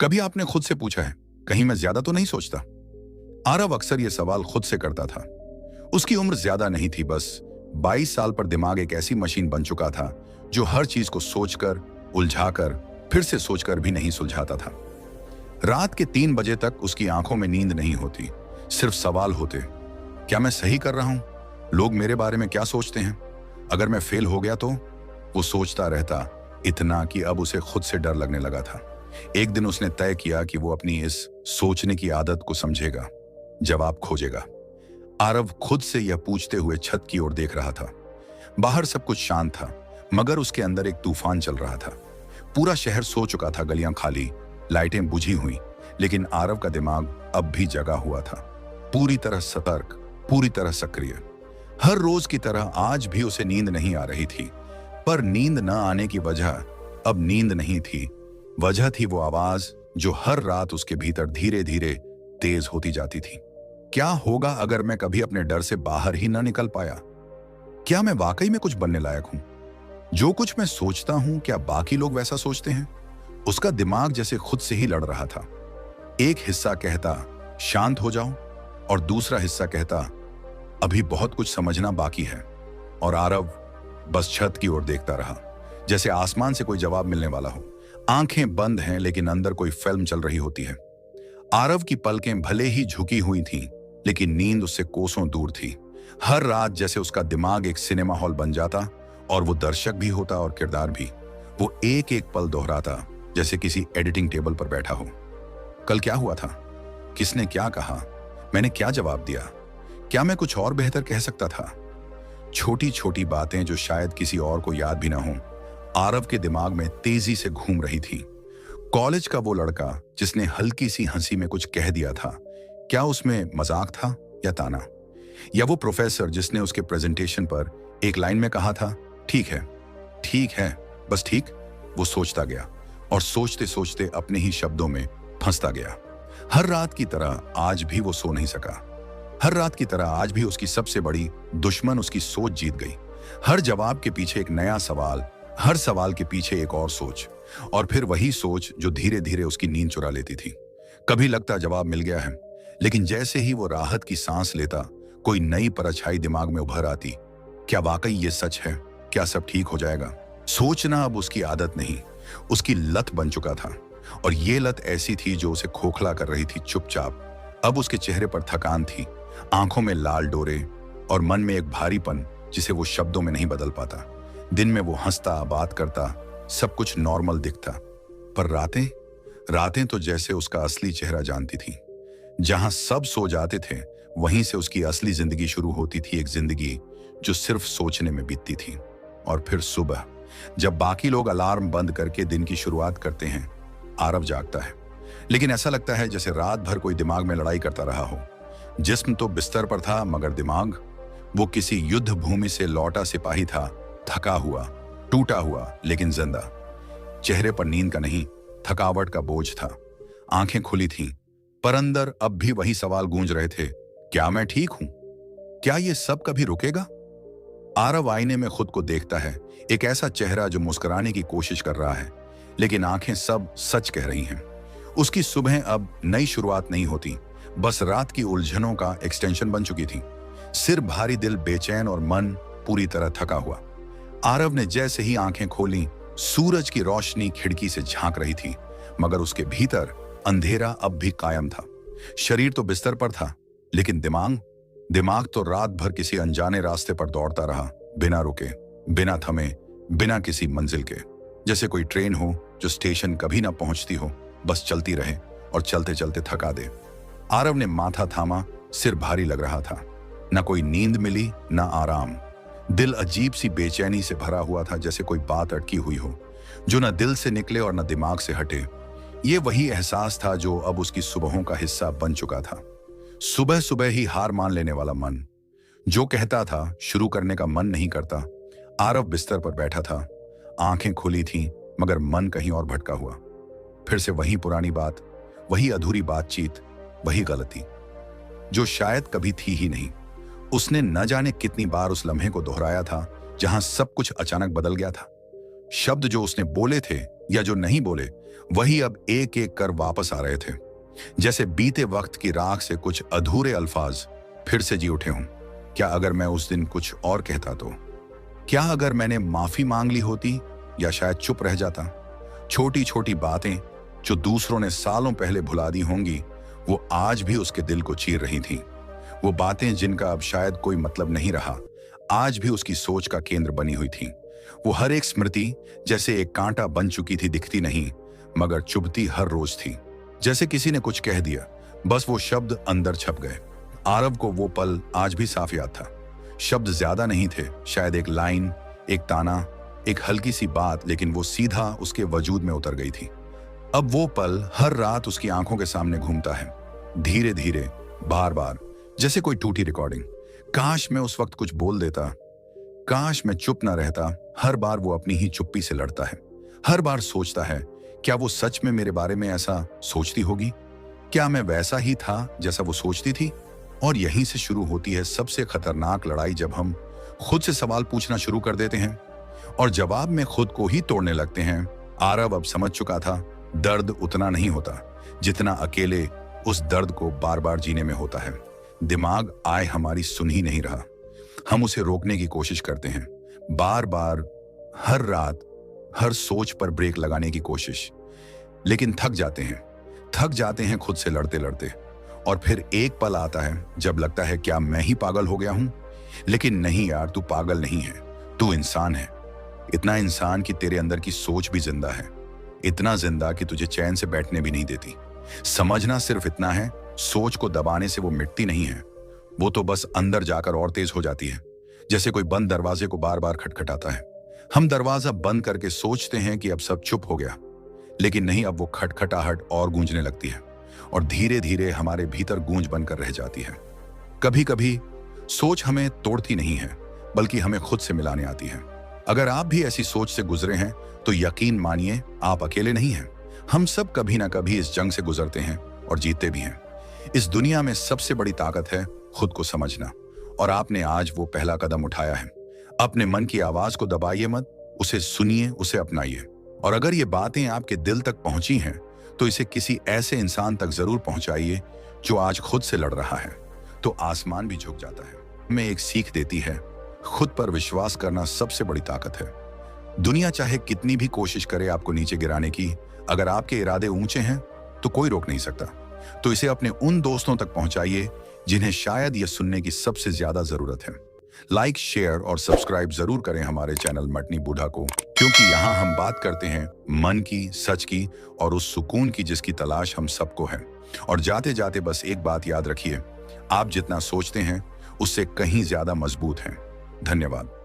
कभी आपने खुद से पूछा है, कहीं मैं ज्यादा तो नहीं सोचता? आरव अक्सर यह सवाल खुद से करता था। उसकी उम्र ज्यादा नहीं थी, बस 22 साल पर दिमाग एक ऐसी मशीन बन चुका था जो हर चीज को सोचकर, उलझाकर, फिर से सोचकर भी नहीं सुलझाता था। रात के 3 बजे तक उसकी आंखों में नींद नहीं होती, सिर्फ सवाल होते। क्या मैं सही कर रहा हूं? लोग मेरे बारे में क्या सोचते हैं? अगर मैं फेल हो गया तो? वो सोचता रहता, इतना कि अब उसे खुद से डर लगने लगा था। एक दिन उसने तय किया कि वो अपनी इस सोचने की आदत को समझेगा, जवाब खोजेगा। आरव खुद से यह पूछते हुए छत की ओर देख रहा था। बाहर सब कुछ शांत था, मगर उसके अंदर एक तूफान चल रहा था। पूरा शहर सो चुका था, गलियां खाली, लाइटें बुझी हुई, लेकिन आरव का दिमाग अब भी जगा हुआ था, पूरी तरह सतर्क, पूरी तरह सक्रिय। हर रोज की तरह आज भी उसे नींद नहीं आ रही थी, पर नींद न आने की वजह अब नींद नहीं थी। वजह थी वो आवाज जो हर रात उसके भीतर धीरे धीरे तेज होती जाती थी। क्या होगा अगर मैं कभी अपने डर से बाहर ही न निकल पाया? क्या मैं वाकई में कुछ बनने लायक हूं? जो कुछ मैं सोचता हूं, क्या बाकी लोग वैसा सोचते हैं? उसका दिमाग जैसे खुद से ही लड़ रहा था। एक हिस्सा कहता शांत हो जाओ, और दूसरा हिस्सा कहता अभी बहुत कुछ समझना बाकी है। और आरव बस छत की ओर देखता रहा, जैसे आसमान से कोई जवाब मिलने वाला हो। आंखें बंद हैं, लेकिन अंदर कोई फिल्म चल रही होती है। आरव की पलकें भले ही झुकी हुई थीं, लेकिन नींद उससे कोसों दूर थी। हर रात जैसे उसका दिमाग एक सिनेमा हॉल बन जाता, और वो दर्शक भी होता और किरदार भी। वो एक एक पल दोहराता, जैसे किसी एडिटिंग टेबल पर बैठा हो। कल क्या हुआ था? किसने क्या कहा? मैंने क्या जवाब दिया? क्या मैं कुछ और बेहतर कह सकता था? छोटी छोटी बातें जो शायद किसी और को याद भी ना हो, आरव के दिमाग में तेजी से घूम रही थी। कॉलेज का वो लड़का जिसने हल्की सी हंसी में कुछ कह दिया था, क्या उसमें मजाक था या ताना? या वो प्रोफेसर जिसने उसके प्रेजेंटेशन पर एक लाइन में कहा था, ठीक है, बस ठीक। वो सोचता गया, और सोचते सोचते अपने ही शब्दों में फंसता गया। हर रात की तरह आज भी वो सो नहीं सका। हर रात की तरह आज भी उसकी सबसे बड़ी दुश्मन उसकी सोच जीत गई। हर जवाब के पीछे एक नया सवाल, हर सवाल के पीछे एक और सोच, और फिर वही सोच जो धीरे धीरे उसकी नींद चुरा लेती थी। कभी लगता जवाब मिल गया है, लेकिन जैसे ही वो राहत की सांस लेता, कोई नई परछाई दिमाग में उभर आती। क्या वाकई ये सच है? क्या सब ठीक हो जाएगा? सोचना अब उसकी आदत नहीं, उसकी लत बन चुका था। और ये लत ऐसी थी जो उसे खोखला कर रही थी। चुपचाप अब उसके चेहरे पर थकान थी, आंखों में लाल डोरे, और मन में एक भारीपन जिसे वो शब्दों में नहीं बदल पाता। दिन में वो हंसता, बात करता, सब कुछ नॉर्मल दिखता, पर रातें तो जैसे उसका असली चेहरा जानती थी। जहां सब सो जाते थे, वहीं से उसकी असली जिंदगी शुरू होती थी, एक जिंदगी जो सिर्फ सोचने में बीतती थी। और फिर सुबह जब बाकी लोग अलार्म बंद करके दिन की शुरुआत करते हैं, आरव जागता है, लेकिन ऐसा लगता है जैसे रात भर कोई दिमाग में लड़ाई करता रहा हो। जिस्म तो बिस्तर पर था, मगर दिमाग, वो किसी युद्ध भूमि से लौटा सिपाही था, थका हुआ, टूटा हुआ, लेकिन जिंदा। चेहरे पर नींद का नहीं, थकावट का बोझ था। आंखें खुली थीं, पर अंदर अब भी वही सवाल गूंज रहे थे, क्या मैं ठीक हूं? क्या ये सब कभी रुकेगा? आरव आईने में खुद को देखता है, एक ऐसा चेहरा जो मुस्कुराने की कोशिश कर रहा है, लेकिन आंखें सब सच कह रही हैं। उसकी सुबह अब नई शुरुआत नहीं होती, बस रात की उलझनों का एक्सटेंशन बन चुकी थी। सिर भारी, दिल बेचैन, और मन पूरी तरह थका हुआ। आरव ने जैसे ही आंखें खोली, सूरज की रोशनी खिड़की से झांक रही थी, मगर उसके भीतर अंधेरा अब भी कायम था। शरीर तो बिस्तर पर था, लेकिन दिमाग तो रात भर किसी अनजाने रास्ते पर दौड़ता रहा, बिना रुके, बिना थमे, बिना किसी मंजिल के। जैसे कोई ट्रेन हो जो स्टेशन कभी ना पहुंचती हो, बस चलती रहे और चलते चलते थका दे। आरव ने माथा थामा, सिर भारी लग रहा था। न कोई नींद मिली, न आराम। दिल अजीब सी बेचैनी से भरा हुआ था, जैसे कोई बात अटकी हुई हो, जो न दिल से निकले और न दिमाग से हटे। ये वही एहसास था जो अब उसकी सुबहों का हिस्सा बन चुका था। सुबह सुबह ही हार मान लेने वाला मन, जो कहता था शुरू करने का मन नहीं करता। आरव बिस्तर पर बैठा था, आंखें खुली थीं, मगर मन कहीं और भटका हुआ। फिर से वही पुरानी बात, वही अधूरी बातचीत, वही गलती जो शायद कभी थी ही नहीं। उसने न जाने कितनी बार उस लम्हे को दोहराया था, जहां सब कुछ अचानक बदल गया था। शब्द जो उसने बोले थे या जो नहीं बोले, वही अब एक एक कर वापस आ रहे थे। जैसे बीते वक्त की राख से कुछ अधूरे अल्फाज फिर से जी उठे हों। क्या अगर मैं उस दिन कुछ और कहता तो? क्या अगर मैंने माफी मांग ली होती, या शायद चुप रह जाता? छोटी छोटी बातें जो दूसरों ने सालों पहले भुला दी होंगी, वो आज भी उसके दिल को चीर रही थीं। वो बातें जिनका अब शायद कोई मतलब नहीं रहा, आज भी उसकी सोच का केंद्र बनी हुई थीं। वो हर एक स्मृति जैसे एक कांटा बन चुकी थी, दिखती नहीं मगर चुभती हर रोज थी। जैसे किसी ने कुछ कह दिया, बस वो शब्द अंदर छप गए। आरव को वो पल आज भी साफ याद था। शब्द ज्यादा नहीं थे, शायद एक लाइन, एक ताना, एक हल्की सी बात, लेकिन वो सीधा उसके वजूद में उतर गई थी। अब वो पल हर रात उसकी आंखों के सामने घूमता है, धीरे धीरे, बार बार, जैसे कोई टूटी रिकॉर्डिंग। काश मैं उस वक्त कुछ बोल देता, काश मैं चुप ना रहता। हर बार वो अपनी ही चुप्पी से लड़ता है। हर बार सोचता है, क्या वो सच में मेरे बारे में ऐसा सोचती होगी? क्या मैं वैसा ही था जैसा वो सोचती थी? और यहीं से शुरू होती है सबसे खतरनाक लड़ाई, जब हम खुद से सवाल पूछना शुरू कर देते हैं और जवाब में खुद को ही तोड़ने लगते हैं। आरव अब समझ चुका था, दर्द उतना नहीं होता जितना अकेले उस दर्द को बार बार जीने में होता है। दिमाग आए हमारी सुन ही नहीं रहा। हम उसे रोकने की कोशिश करते हैं, बार बार, हर रात, हर सोच पर ब्रेक लगाने की कोशिश, लेकिन थक जाते हैं खुद से लड़ते लड़ते। और फिर एक पल आता है जब लगता है, क्या मैं ही पागल हो गया हूं? लेकिन नहीं यार, तू पागल नहीं है, तू इंसान है। इतना इंसान कि तेरे अंदर की सोच भी जिंदा है, इतना जिंदा कि तुझे चैन से बैठने भी नहीं देती। समझना सिर्फ इतना है, सोच को दबाने से वो मिटती नहीं है, वो तो बस अंदर जाकर और तेज हो जाती है। जैसे कोई बंद दरवाजे को बार बार खटखटाता है। हम दरवाजा बंद करके सोचते हैं कि अब सब चुप हो गया, लेकिन नहीं, अब वो खटखटाहट और गूंजने लगती है और धीरे धीरे हमारे भीतर गूंज बनकर रह जाती है। कभी कभी सोच हमें तोड़ती नहीं है, बल्कि हमें खुद से मिलाने आती है। अगर आप भी ऐसी सोच से गुजरे हैं तो यकीन मानिए, आप अकेले नहीं हैं। हम सब कभी ना कभी इस जंग से गुजरते हैं और जीतते भी हैं। इस दुनिया में सबसे बड़ी ताकत है खुद को समझना, और आपने आज वो पहला कदम उठाया है। अपने मन की आवाज को दबाइए मत, उसे सुनिए, उसे अपनाइए। और अगर ये बातें आपके दिल तक पहुंची हैं तो इसे किसी ऐसे इंसान तक जरूर पहुंचाइए जो आज खुद से लड़ रहा है, तो आसमान भी झुक जाता है। हमें एक सीख देती है, खुद पर विश्वास करना सबसे बड़ी ताकत है। दुनिया चाहे कितनी भी कोशिश करे आपको नीचे गिराने की, अगर आपके इरादे ऊंचे हैं तो कोई रोक नहीं सकता। तो इसे अपने उन दोस्तों तक पहुंचाइए जिन्हें शायद यह सुनने की सबसे ज्यादा जरूरत है। लाइक, शेयर और सब्सक्राइब जरूर करें हमारे चैनल मटनी बूढ़ा को, क्योंकि यहाँ हम बात करते हैं मन की, सच की और उस सुकून की जिसकी तलाश हम सबको है। और जाते जाते बस एक बात याद रखिए, आप जितना सोचते हैं उससे कहीं ज्यादा मजबूत हैं। धन्यवाद।